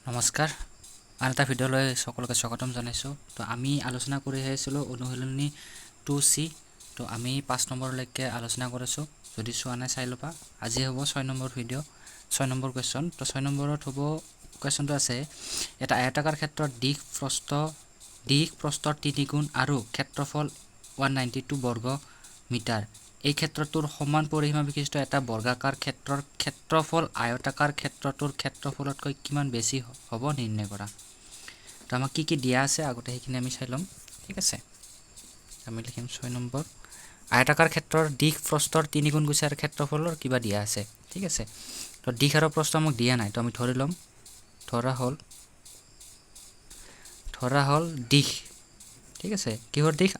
নমস্কাৰ আন এটা ভিডিঅ'লৈ সকলোকে স্বাগতম জনাইছোঁ তো আমি আলোচনা কৰি আহিছিলোঁ অনুশীলনী 2C তো আমি 5 নম্বৰলৈকে আলোচনা কৰিছোঁ যদি চোৱা নাই চাই ল'বা আজি হ'ব 6 নম্বৰ ভিডিঅ' 6 নম্বৰ কোৱেশ্চন তো 6 নম্বৰত হ'ব কোৱেশ্চনটো আছে এটা আয়তাকাৰ ক্ষেত্ৰৰ দিশ প্ৰস্থৰ 3 গুণ আৰু ক্ষেত্ৰফল 192 বৰ্গ মিটাৰ এই ক্ষেত্ৰটোৰ সমান পৰিসীমা বিশিষ্ট এটা বৰ্গাকাৰ ক্ষেত্ৰৰ ক্ষেত্ৰফল আয়তাকাৰ ক্ষেত্ৰটোৰ ক্ষেত্ৰফলতকৈ কিমান বেছি হ'ব নিৰ্ণয় কৰা তো আমাক কি দিয়া আছে আগতে সেইখিনি আমি চাই ল'ম ঠিক আছে আমি লিখিম 6 নম্বৰ আয়তাকাৰ ক্ষেত্ৰৰ দিশ প্ৰস্থৰ 3 গুণ গৈছে আৰু ক্ষেত্ৰফলৰ কিবা দিয়া আছে ঠিক আছে তো দিশ আৰু প্ৰস্থ আমাক দিয়া নাই তো আমি ধৰি ল'ম ধৰা হ'ল দিশ ঠিক আছে কিহৰ দিশ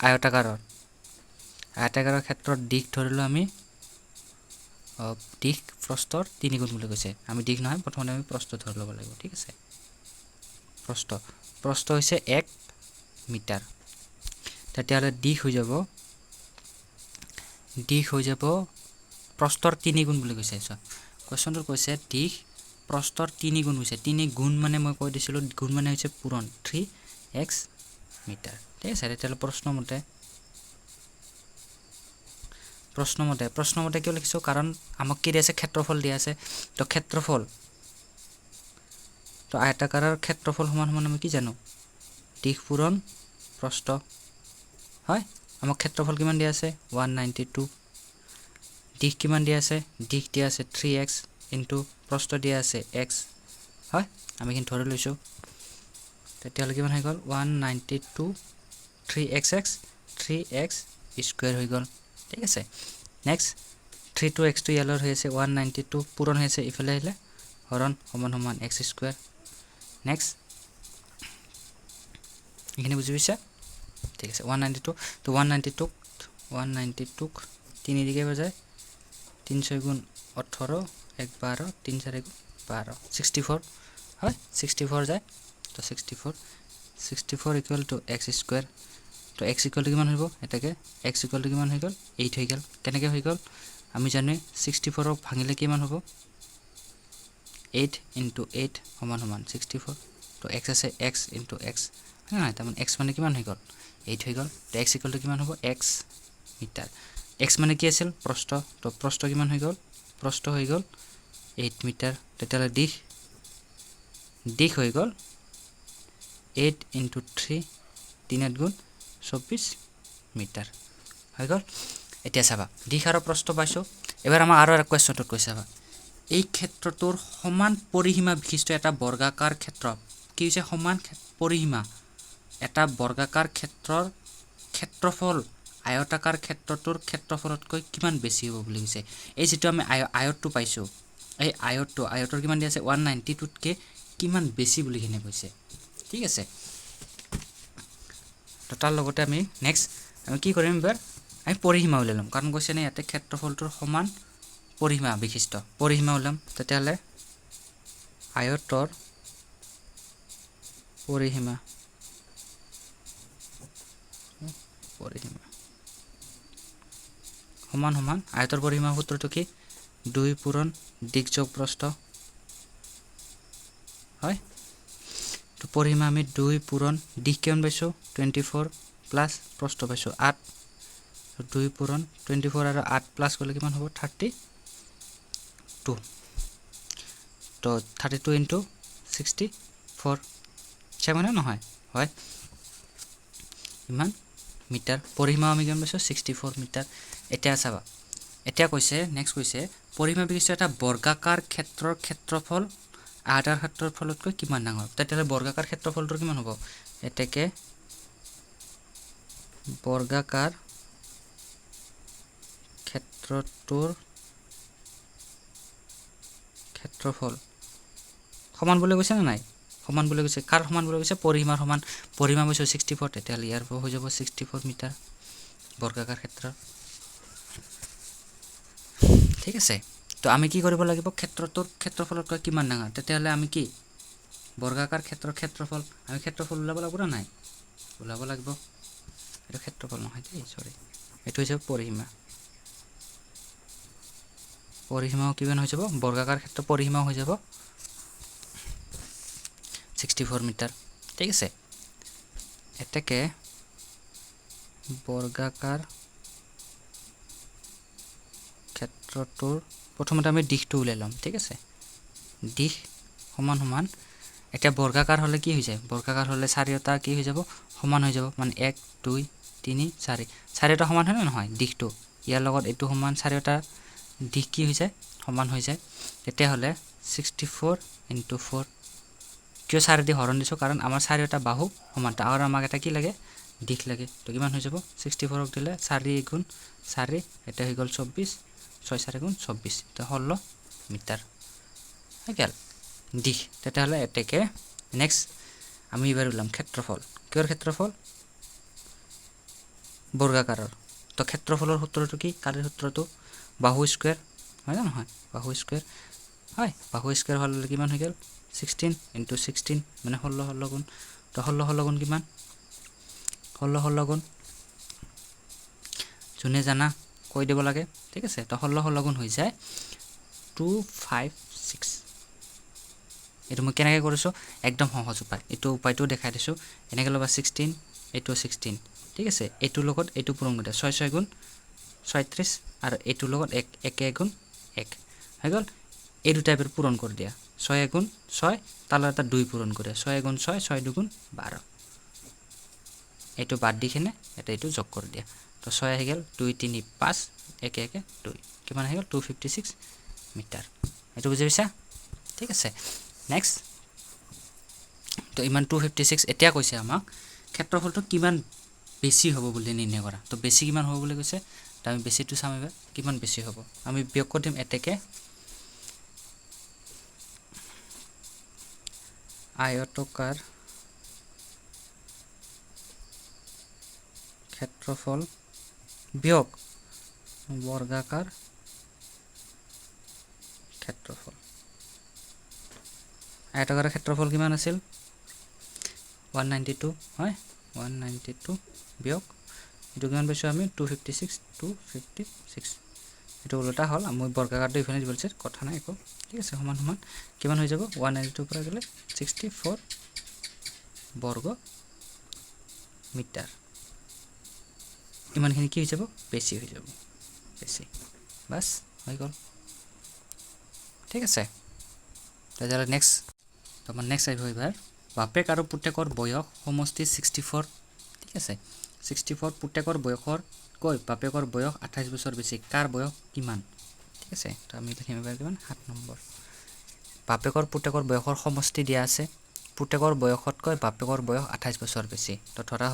আয়তাকাৰৰ ক্ষেত্ৰৰ দিশ ধৰিলো আমি দিশ প্ৰস্থৰ 3 গুণ বুলি কৈছে আমি দিশ নহয় প্ৰথমতে আমি প্ৰস্থ ধৰি ল'ব লাগিব ঠিক আছে প্ৰস্থ হৈছে 1 মিটাৰ তেতিয়াহ'লে দিশ হৈ যাব প্ৰস্থৰ 3 গুণ বুলি কৈছে কোৱেশ্চনটো কৈছে দিশ প্ৰস্থৰ 3 গুণ হৈছে 3 গুণ মানে মই কৈ দিছিলোঁ গুণ মানে হৈছে পূৰণ 3x মিটাৰ ঠিক আছে তেতিয়াহ'লে প্ৰশ্নমতে কিয় লিখিছোঁ কাৰণ আমাক কি দিয়া আছে ক্ষেত্ৰফল দিয়া আছে তো ক্ষেত্ৰফল তো আয়তাকাৰৰ ক্ষেত্ৰফল সমান আমি কি জানো দিশ পূৰণ প্ৰস্থ হয় আমাক ক্ষেত্ৰফল কিমান দিয়া আছে 192 দিশ কিমান দিয়া আছে দিশ দিয়া আছে 3x ইনটু প্ৰস্থ দিয়া আছে x হয় আমি কিন্তু ধৰি লৈছোঁ তেতিয়াহ'লে কিমান হৈ গ'ল 192 3x স্কয়াৰ হৈ গ'ল ঠিক আছে নেক্সট 3 to x to ইয়ালৰ হৈ আছে 192 পূৰণ হৈ আছে ইফালে আহিলে হৰণ সমান x স্কয়াৰ নেক্সট এখানে বুঝি পাইছা ঠিক আছে 192 তো 192 3 দিকে বাজায় 3 6 গুণ 18 1 12 3 4 গুণ 12 64 হয় 64 যায় তো 64 ইকুয়াল টু x স্কয়ার তো x ইকুয়াল টু কিমান হ'ব এটাকে x ইকুয়াল টু কিমান হৈ গ'ল 8 হৈ গ'ল কেনেকৈ হৈ গ'ল আমি জানো 64 ক ভাঙিলে কিমান হ'ব 8 into 8 সমান 64 তো x আছে x into x হয় তাৰ মানে x মানে কিমান হৈ গ'ল 8 হৈ গ'ল তো x ইকুয়াল টু কিমান হ'ব x মিটাৰ x মানে কি আছিল প্ৰস্থ তো প্ৰস্থ কিমান হৈ গ'ল প্ৰস্থ হৈ গ'ল 8 মিটাৰ তেতিয়ালে দিশ হৈ গ'ল 8 into 3 3 গুণ 24 মিটাৰ হৈ গ'ল এতিয়া চাবা দিশ আৰু প্ৰস্থ পাইছো এবাৰ আমাৰ আৰু এটা কোৱেশ্চনটো কৈছে চাবা এই ক্ষেত্ৰটোৰ সমান পৰিসীমা বিশিষ্ট এটা বৰ্গাকাৰ ক্ষেত্ৰ কি হৈছে সমান পৰিসীমা এটা বৰ্গাকাৰ ক্ষেত্ৰৰ ক্ষেত্ৰফল আয়তাকাৰ ক্ষেত্ৰটোৰ ক্ষেত্ৰফলতকৈ কিমান বেছি হ'ব বুলি কৈছে এই যেটো আমি আয়তটো পাইছো এই আয়তৰ কিমান দিয়া আছে 192 তকৈ কিমান বেছি বুলি কিনে কৈছে ঠিক আছে তো তাৰ লগতে আমি নেক্সট আমি কি কৰিম এবাৰ আমি পৰিসীমা উলিয়াই ল'ম কাৰণ কৈছে নে ইয়াতে ক্ষেত্ৰফলটোৰ সমান পৰিসীমা বিশিষ্ট পৰিসীমা উলিয়াম তেতিয়াহ'লে আয়তৰ পৰিসীমা সমান আয়তৰ পৰিসীমা সূত্ৰটো কি 2 পূৰণ দিশ যোগ প্ৰস্থ হয় তো পৰিসীমা আমি 2 পূৰণ দিশ কিমান পাইছো 24 প্লাস প্ৰস্থ পাইছো 8 2 পূৰণ 24 আৰু 8 প্লাস কৰিলে কিমান হ'ব 32 তো 32 into 64 সেমানে নহয় হয় ইমান মিটাৰ পৰিসীমা আমি কিমান পাইছো 64 মিটাৰ এতিয়া চাবা এতিয়া কৈছে নেক্সট কৈছে পৰিসীমা বিশিষ্ট এটা বৰ্গাকাৰ ক্ষেত্ৰৰ ক্ষেত্ৰফল আয়তাকাৰ ক্ষেত্ৰফলতকৈ কিমান ডাঙৰ তেতিয়াহ'লে বৰ্গাকাৰ ক্ষেত্ৰফলটো কিমান হ'ব এটাকে বৰ্গাকাৰ ক্ষেত্ৰটোৰ ক্ষেত্ৰফল সমান বুলি কৈছে না নাই সমান বুলি কৈছে কাৰ সমান বুলি কৈছে পৰিসীমাৰ সমান পৰিসীমা হৈছে 64 তেতিয়াহ'লে ইয়াৰ হৈ যাব 64 মিটাৰ বৰ্গাকাৰ ক্ষেত্ৰ ঠিক আছে তো আমি কি কৰিব লাগিব ক্ষেত্ৰটোৰ ক্ষেত্ৰফলতকৈ কিমান ডাঙৰ তেতিয়াহ'লে আমি কি বৰ্গাকাৰ ক্ষেত্ৰৰ ক্ষেত্ৰফল আমি ক্ষেত্ৰফল উলাব লাগিব না নাই উলাব লাগিব এটা ক্ষেত্ৰফল নহয় দেই সৰি এটো হৈছে পৰিসীমা কিমান হৈ যাব বৰ্গাকাৰ ক্ষেত্ৰ পৰিসীমা হৈ যাব 64 মিটাৰ ঠিক আছে এটাকে বৰ্গাকাৰ ক্ষেত্ৰটোৰ প্ৰথমতে আমি দিশটো উলাই লম ঠিক আছে দিশ সমান সমান এটা বৰ্গাকাৰ হলে কি হৈ যায় বৰ্গাকাৰ হলে চাৰিটা কি হৈ যাব সমান হৈ যাব মানে 1 2 3 4 চাৰিটা সমান হয় নহয় দিশটো ইয়াৰ লগত এটো সমান চাৰিটা দিশ কি হৈ যায় সমান হৈ যায় তেতিয়া হলে 64 * 4 কিয় 4 দি হৰণ দিছো কাৰণ আমাৰ চাৰিটা বাহু সমান আৰু আমাক এটা কি লাগে দিশ লাগে তো কিমান হৈ যাব 64 ক দিলে 4 গুণ 4 এটা হৈ গল 24 6 4 গুণ 24 তো 16 মিটাৰ হৈ গল দিশ তেতিয়া হলে এটাকে নেক্সট আমি এবাৰ উলাম ক্ষেত্ৰফল কিহৰ ক্ষেত্ৰফল বৰ্গাকাৰৰ তো ক্ষেত্ৰফলৰ সূত্ৰটো কি কাৰৰ সূত্ৰটো বাহু স্কয়াৰ হয় না নহয় বাহু স্কয়াৰ হয় বাহু স্কয়াৰ হলে কিমান হৈ গল 16 * 16 মানে 16 গুণ তো 16 গুণ কিমান 16 গুণ জুনে জানা কৈ দিব লাগে ঠিক আছে তো 16 গুণ হৈ যায় 256 এটো মই কেনেকৈ কৰিছো একদম সহজ উপায় এটো উপায়টো দেখাই দিছো এনেকৈ লবা 16 এটো 16 ঠিক আছে এটোৰ লগত এটো পূৰণ কৰি 6 6 গুণ 36 আৰু এটোৰ লগত 1 1 গুণ 1 হৈ গল এই দুটা এবাৰ পূৰণ কৰি দিয়া 6 গুণ 6 তালৰ এটা 2 পূৰণ কৰি 6 গুণ 6 6 2 গুণ 12 এটো বাদ দি কিনে এটা এটো যোগ কৰি দিয়া তো 6 হৈ গল 2 3 5 1 1 2 কিমান হৈ গল 256 মিটাৰ এটো বুজি পাইছা ঠিক আছে নেক্সট তো ইমান 256 এতিয়া কৈছে আমাক ক্ষেত্ৰফলটো কিমান বেছি হ'ব বুলি নিৰ্ণয় কৰা তো বেছি কিমান হ'ব বুলি কৈছে তো আমি বেছিটো চামিবা কিমান বেছি হ'ব আমি বিয়োগ কৰি দিম এটাকে আয়তকাৰ ক্ষেত্ৰফল বিয়োগ বৰ্গাকাৰ ক্ষেত্ৰফল আয়তকাৰৰ ক্ষেত্ৰফল কিমান আছিল 192 হয় 192 বিয়োগ এটো কিমান পাইছো আমি 256 এটো উল্টা হল আমি বৰ্গাকাৰটো ইফালে দিবলছে কথা নাই একো ঠিক আছে সমান সমান কিমান হৈ যাব 192 পৰা গলে 64 বৰ্গ মিটাৰ ইমানখিনি কি হৈ যাব বেছি হৈ যাব বেছি বাস হৈ গল ঠিক আছে তাহলে নেক্সট তোমাৰ নেক্সট আহিব এবাৰ বাপেক আৰু পুতেকৰ বয়স সমষ্টি 64 ঠিক আছে 64 পুতেকৰ বয়সৰ কৈ বাপেকৰ বয়স 28 বছৰ বেছি কাৰ বয়স কিমান ঠিক আছে তো আমি লিখিম এবাৰ কিমান 7 নম্বৰ বাপেকৰ পুতেকৰ বয়সৰ সমষ্টি দিয়া আছে পুতেকৰ বয়সতকৈ বাপেকৰ বয়স 28 বছৰ বেছি তো ধৰা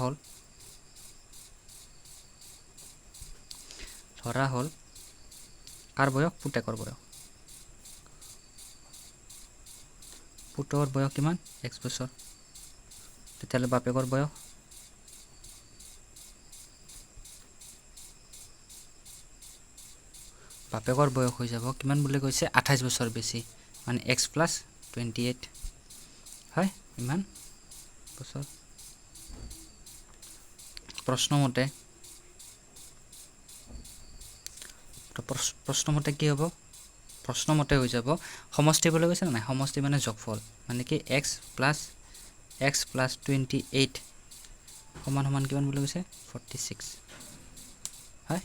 হল কাৰ বয়স পুতেকৰ বয়স পুতেকৰ বয়স কিমান 1 বছৰ তেতিয়ালে বাপেকৰ বয়স হৈ যাব কিমান বুলি কৈছে 28 বছৰ বেছি মানে x + 28 হয় ইমান বছৰ প্ৰশ্নমতে কি হ'ব প্ৰশ্নমতে হৈ যাব সমষ্টি বলে কৈছে না সমষ্টি মানে যোগফল মানে কি x + 28 সমান সমান কিমান বুলি কৈছে 46 হয়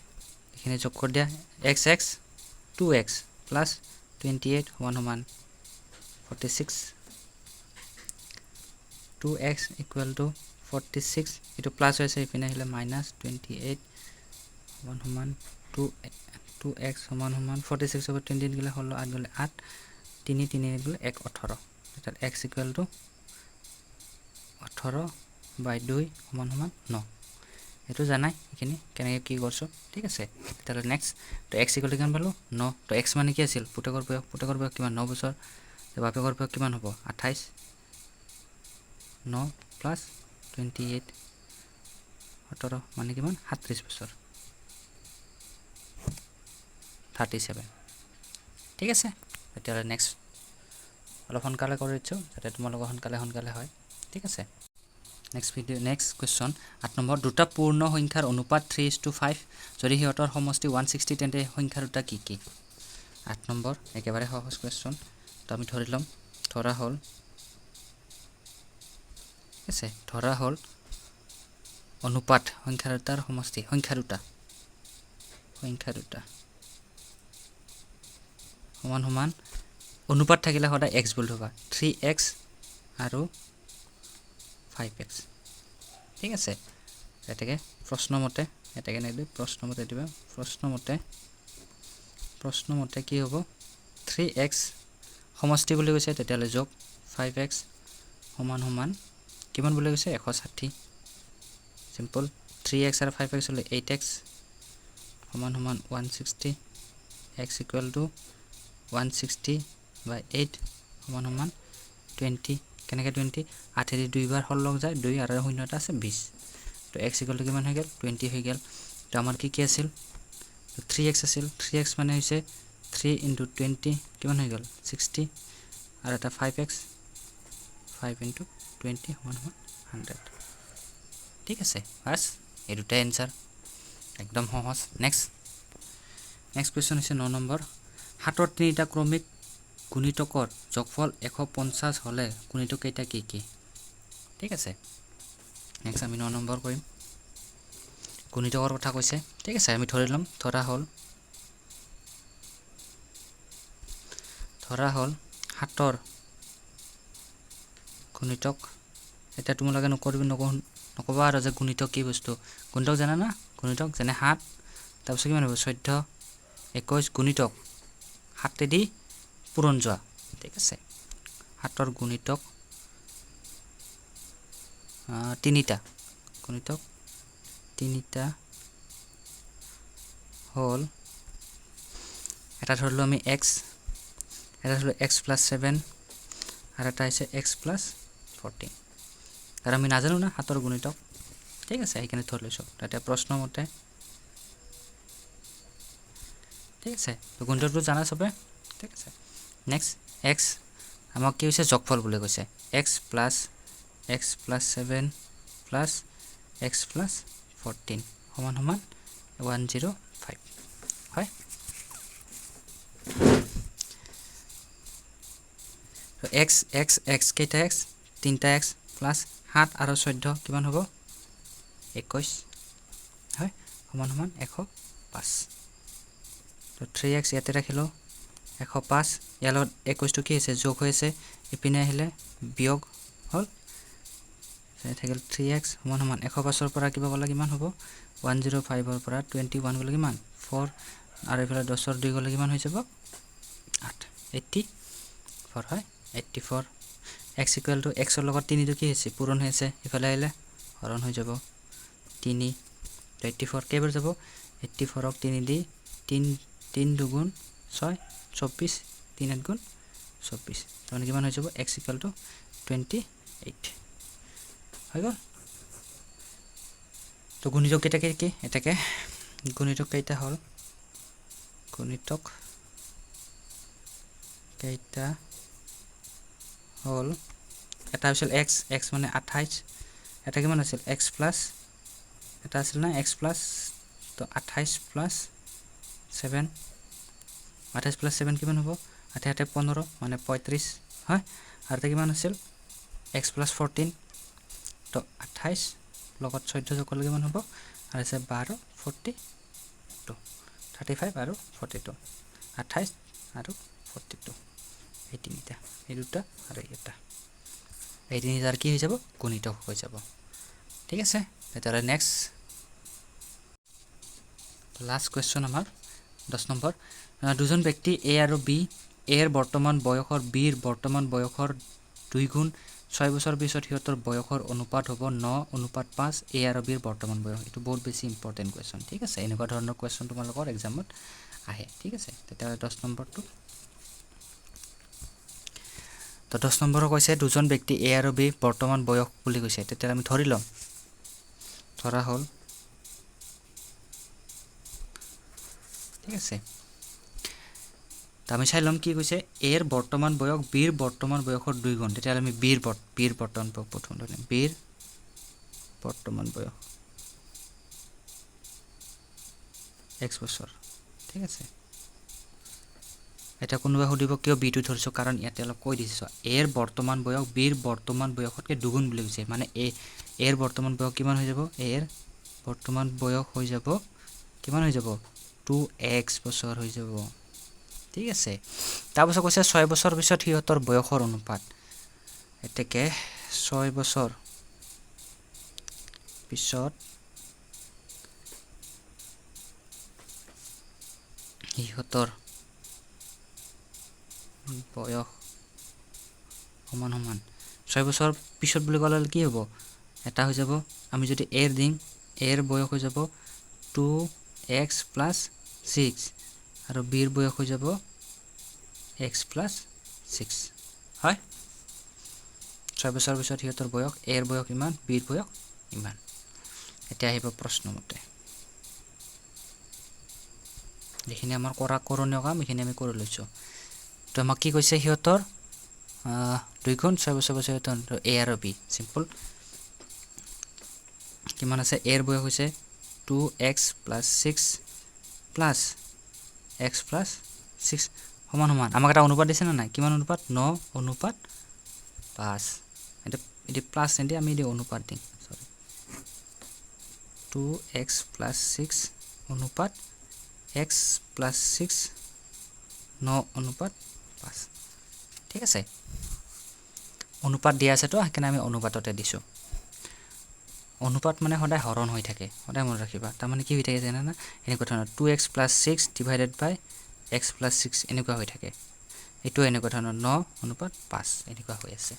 এখানে যোগ কৰি দিয়া x 2x + 28 সমান সমান 46 2x = 46 এটো প্লাস হৈছে ইপিনে আহিলে -28 সমান সমান 2x সমান সমান 46 over 28 গলে হল 8 গলে 8 3 3 গলে 1 18 তাত x = 18/2 সমান সমান 9 এটো জানাই এখিনি কেনেকৈ কি কৰছো ঠিক আছে তাহলে নেক্সট তো x = কিমান পালো 9 তো x মানে কি আছিল পুতেকৰ বয়স কিমান 9 বছৰ তো বাপেকৰ বয়স কিমান হ'ব 28 9 + 28 18 মানে কিমান 37 বছৰ 37 ঠিক আছে এতিয়া নেক্সট অলপ সোনকালে কৰিছো যাতে তোমালোকৰ সোনকালে হয় ঠিক আছে নেক্সট কোৱেশ্চন 8 নম্বৰ দুটা পূৰ্ণ সংখ্যাৰ অনুপাত 3:5 যদি হিয়তৰ সমষ্টি 160 তেন্তে সংখ্যা দুটা কি 8 নম্বৰ একেবাৰে সহজ কোৱেশ্চন তো আমি ধৰি লম ধৰা হল আছে ধৰা হ'ল অনুপাত সংখ্যা দুটাৰ সমষ্টি সংখ্যা দুটা সমান সমান অনুপাত থাকিলে সদায় x বুলি থবা 3x আৰু 5x ঠিক আছে এটাকে প্ৰশ্নমতে এটাকে নেদি প্ৰশ্নমতে দিবা প্ৰশ্নমতে কি হ'ব 3x সমষ্টি বুলি কৈছে তেতিয়ালে যোগ 5x সমান সমান কিমান বুলি কৈছে 160 সিম্পল 3x আৰু 5x হলে 8x সমান সমান 160 x equal to 160 by 8 সমান সমান 20 কেনেকে 20 8 দি দুইবাৰ হল লগ যায় 2 আৰু শূন্যটা আছে 20 তো x equal to কিমান হৈ গেল 20 হৈ গেল তো আমাৰ কি আছিল 3x আছিল 3x মানে হৈছে 3 into 20 কিমান হৈ গেল 60 আৰু এটা 5x 5 into 20 সমান সমান 100 ঠিক আছে বাস এই দুটা आंसर একদম সহজ নেক্সট কোৱেশ্চন হৈছে 9 নম্বৰ হাতৰ তিনিটা ক্ৰমিক গুণিতকৰ যোগফল 150 হলে গুণিতক কেইটা কি কি ঠিক আছে নেক্সট আমি 9 নম্বৰ কৰিম গুণিতকৰ কথা কৈছে ঠিক আছে আমি ধৰিলম ধৰা হ'ল হাতৰ গুণিতক এটা তোমালোকে নকবা আৰু যে গুণিতক কি বস্তু গুণিতক জানা না গুণিতক যেনে 7 তাৰপিছত কিমান হ'ব 14 21 গুণিতক 7 দি পূৰণ যোৱা ঠিক আছে হাতৰ গুণিতক তিনিটা গুণিতক তিনিটা হল এটা ধৰলো আমি x এটা ধৰলো x + 7 আৰু এটা আছে x + 14 আৰু আমি নাজানো না হাতৰ গুণিতক ঠিক আছে এইখানে ধৰ লৈছো তাতে প্ৰশ্ন মতে ঠিক আছে তো গুণিতকটো জানা সবে ঠিক আছে নেক্সট x আমাক কি হৈছে যোগফল বুলি কৈছে x + 7 plus x plus 14 সমান সমান 105 হয় তো x কেইটা x তিনটা x plus 7 আৰু 14 কিমান হ'ব 21 হয় সমান সমান 105 তো 3x ইয়াতে ৰাখিলো 105 ইয়াৰ লগত 21 টো কি হৈছে যোগ হৈছে ইপিনে আহিলে বিয়োগ হল থাকিল 3x সমান সমান 105 ৰ পৰা কিবা গলে কিমান হ'ব 105 ৰ পৰা 21 গলে কিমান 4 আৰু এফালে 10 ৰ 2 গলে কিমান হৈ যাব 8 84 হয় 84 x equal to x ৰ লগত 3 টো কি হৈছে পূৰণ হৈছে ইফালে আহিলে হৰণ হৈ যাব 3 84 কেইবাৰ যাব 84 ক 3 দি 3 দুগুণ 6 24 3 গুণ 24 মানে কিমান হৈ যাব x equal to 28 হৈ গল তো গুণিতক কেইটা কি এটাকে গুণিতক কেইটা হল গুণিতক কেইটা হল এটা আছিল x মানে 28 এটা কিমান আছিল x plus এটা আছিল না x plus তো 28 plus 7 28 plus 7 কিমান হ'ব 28 15 মানে 35 হয় আৰু এটা কিমান আছিল x plus 14 তো 28 লগত 14 যোগ কৰিলে কিমান হ'ব আৰু আছে 12 42 35 আৰু 42 28 আৰু 42 এই তিনিটা এই দুটা আৰু এটা এই তিনিটাৰ কি হৈ যাব গুণিতক হৈ যাব ঠিক আছে এটা নেক্সট লাষ্ট কোৱেশ্চন আমাৰ 10 নম্বৰ দুজন ব্যক্তি a আৰু b এৰ বৰ্তমান বয়সৰ b ৰ বৰ্তমান বয়সৰ 2 গুণ 6 বছৰ পিছত হিয়তৰ বয়সৰ অনুপাত হ'ব 9:5 a আৰু b ৰ বৰ্তমান বয়স এটো বহুত বেছি ইম্পৰ্টেন্ট কোৱেশ্চন ঠিক আছে এনেকুৱা ধৰণৰ কোৱেশ্চন তোমালোকৰ এক্সামত আহে ঠিক আছে তেতিয়া 10 নম্বৰটো তো 10 নম্বৰ কৈছে দুজন ব্যক্তি a আৰু b বৰ্তমান বয়স বুলি কৈছে তেতিয়া আমি ধৰি লম ধৰা হ'ল ঠিক আছে আমি চাই লম কি কৈছে a ৰ বৰ্তমান বয়স b ৰ বৰ্তমান বয়সৰ 2 গুণ তেতিয়া আমি b ৰ বৰ্তমান বয়স প্ৰথম ধৰিম b ৰ বৰ্তমান বয়স x বছৰ ঠিক আছে এটা কোনোবাই সুধিব কিয় বিটো ধৰিছো কাৰণ ইয়াতে অলপ কৈ দিছো এৰ বৰ্তমান বয়স বিৰ বৰ্তমান বয়সতকৈ দুগুণ বুলি কৈছে মানে এৰ বৰ্তমান বয়স কিমান হৈ যাব এৰ বৰ্তমান বয়স হৈ যাব কিমান হৈ যাব 2x বছৰ হৈ যাব ঠিক আছে তাৰপিছত কৈছে 6 বছৰ পিছত হিহঁতৰ বয়সৰ অনুপাত এতেকে 6 বছৰ পিছত হিহঁতৰ বয়স সমান সমান 6 বছৰ পিছত বুলি ক'লে কি হ'ব এটা হৈ যাব আমি যদি এৰ দিম এৰ বয়স হৈ যাব 2x + 6 আৰু বিৰ বয়স হৈ যাব x + 6 হয় 6 বছৰ পিছত হিহঁতৰ বয়স এৰ বয়স ইমান বিৰ বয়স ইমান এটা আহিব প্ৰশ্ন মতে এইখিনি আমাৰ কৰণীয় কাম এইখিনি আমি কৰি লৈছো তো আমাক কি কৈছে হিহঁতৰ 2 গুণ 6 বছৰ পিছত a আৰু b সিম্পল কিমান আছে এৰ বয়স হৈছে 2x + 6 প্লাস x + 6 সমান সমান আমাক এটা অনুপাত দিছে না নাই কিমান অনুপাত 9:5 এটা প্লাস এন্ড আমি দি অনুপাত দিম সরি 2x + 6 অনুপাত x + 6 9:5 ঠিক আছে অনুপাত দিয়া আছে তো এখানে আমি অনুপাততে দিছো অনুপাত মানে সদায় হৰণ হৈ থাকে সদায় মনত ৰাখিবা তাৰ মানে কি হৈ থাকে জানা না এনেকুৱা ধৰণৰ 2x + 6 / x + 6 এনেকুৱা হৈ থাকে এটো এনেকুৱা ধৰণৰ 9:5 এনেকুৱা হৈ আছে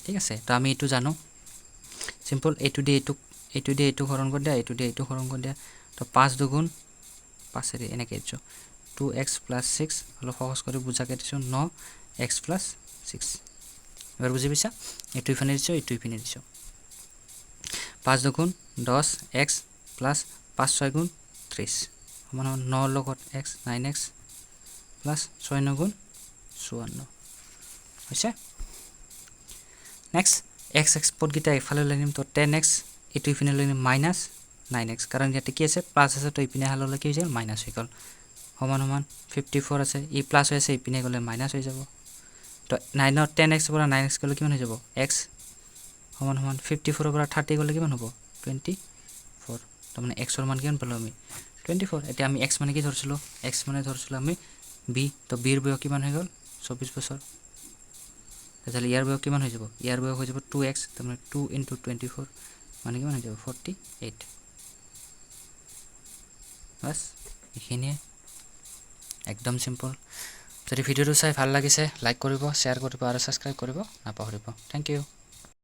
ঠিক আছে তো আমি এটো জানো সিম্পল এটো দি এটো হৰণ কৰি দিয়া এটো দি এটো হৰণ কৰি দিয়া তো 5 দুগুণ 5 এৰি এনেকৈ দিছো 2x + 6 অলপ সহজ কৰি বুজাকে দিছো 9x + 6 এবাৰ বুজি পাইছা এটো ইফালে দিছো এটো ইফালে দিছো 5 দুগুণ 10 x + 5 6 গুণ 30 সমান 9 লগত x 9x + 6 9 গুণ 54 হৈছে নেক্সট x এক্সপোর্ট গিটা ইফালে লৈ নিম তো 10x এটো ইফালে লৈ নিম -9x কাৰণ ইয়াতে কি আছে প্লাস আছে তো ইপিনে হাললে কি হৈ যায় মাইনাস হৈ গল সমান 54 আছে ই প্লাস হৈ আছে ইপিনে গলে মাইনাস হৈ যাব তো 9 10x পৰা 9x গলে কিমান হৈ যাব x সমান 54 পৰা 30 গলে কিমান হ'ব 24 তো মানে x ৰ মান কিমান পালো আমি 24 এতিয়া আমি x মানে কি ধৰছিলো x মানে ধৰছিলো আমি b তো b ৰ বয়স কিমান হৈ গল 24 বছৰ তাহলে ইয়াৰ বয়স কিমান হৈ যাব ইয়াৰ বয়স হৈ যাব 2x তো মানে 2 * 24 মানে কিমান হৈ যাব 48 বাস এখিনিয়ে একদম সিম্পল যদি ভিডিওটো চাই ভাল লাগিছে লাইক কৰিব শেয়াৰ কৰিব আৰু সাবস্ক্ৰাইব কৰিব নাপাহৰিব থ্যাংক ইউ